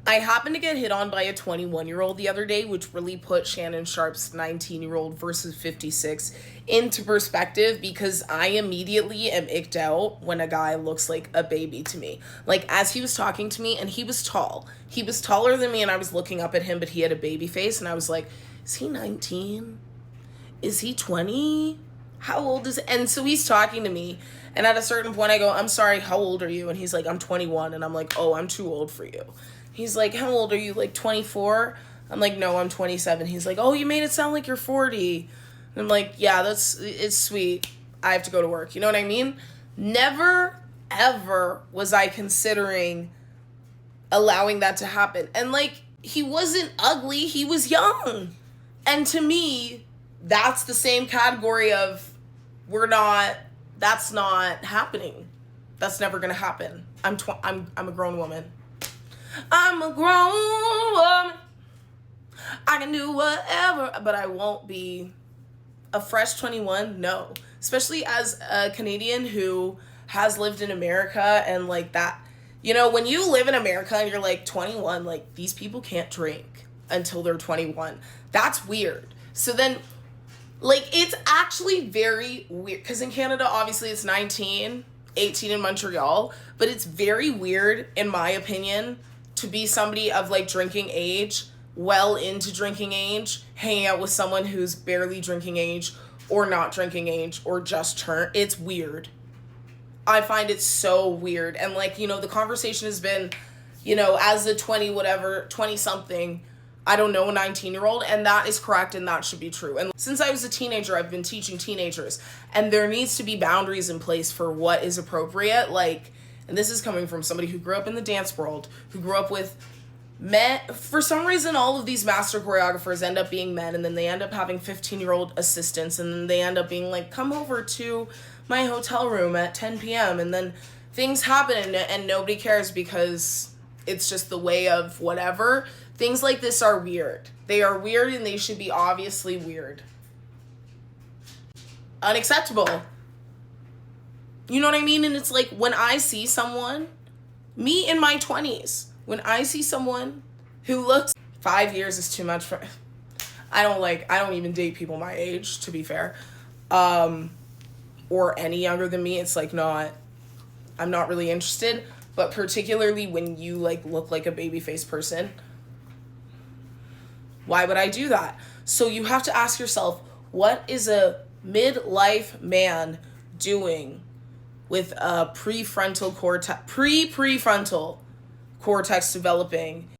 I happened to get hit on by a 21-year-old the other day, which really put Shannon Sharp's 19-year-old versus 56 into perspective because I immediately am icked out when a guy looks like a baby to me. Like, as he was talking to me, and he was tall. He was taller than me, and I was looking up at him, but he had a baby face, and I was like, is he 19? Is he 20? How old is it? And so he's talking to me, and at a certain point I go, I'm sorry, how old are you? And he's like, I'm 21. And I'm like, oh, I'm too old for you. He's like, how old are you? Like 24? I'm like, no, I'm 27. He's like, oh, you made it sound like you're 40. And I'm like, yeah, it's sweet. I have to go to work. You know what I mean? Never, ever was I considering allowing that to happen. And like, he wasn't ugly, he was young. And to me, that's the same category of that's not happening. That's never gonna happen. I'm a grown woman. I'm a grown woman. I can do whatever, but I won't be a fresh 21. No. Especially as a Canadian who has lived in America and like that. You know, when you live in America and you're like 21, like these people can't drink until they're 21. That's weird. So then, like, it's actually very weird because in Canada, obviously it's 19, 18 in Montreal, but it's very weird, in my opinion, to be somebody of like drinking age, well into drinking age, hanging out with someone who's barely drinking age or not drinking age or just turned. It's weird. I find it so weird. And like, you know, the conversation has been, you know, as a 20 something, I don't know, a 19-year-old, and that is correct and that should be true. And since I was a teenager, I've been teaching teenagers, and there needs to be boundaries in place for what is appropriate. Like, and this is coming from somebody who grew up in the dance world, who grew up with men. For some reason, all of these master choreographers end up being men, and then they end up having 15-year-old assistants, and then they end up being like, come over to my hotel room at 10 p.m., and then things happen, and nobody cares because it's just the way of whatever. Things like this are weird. They are weird, and they should be obviously weird. Unacceptable. You know what I mean? And it's like, when I see someone, me in my 20s, when I see someone who looks, 5 years is too much for, I don't even date people my age, to be fair, or any younger than me. It's like, I'm not really interested, but particularly when you like look like a baby-faced person, why would I do that? So you have to ask yourself, what is a midlife man doing with a prefrontal cortex developing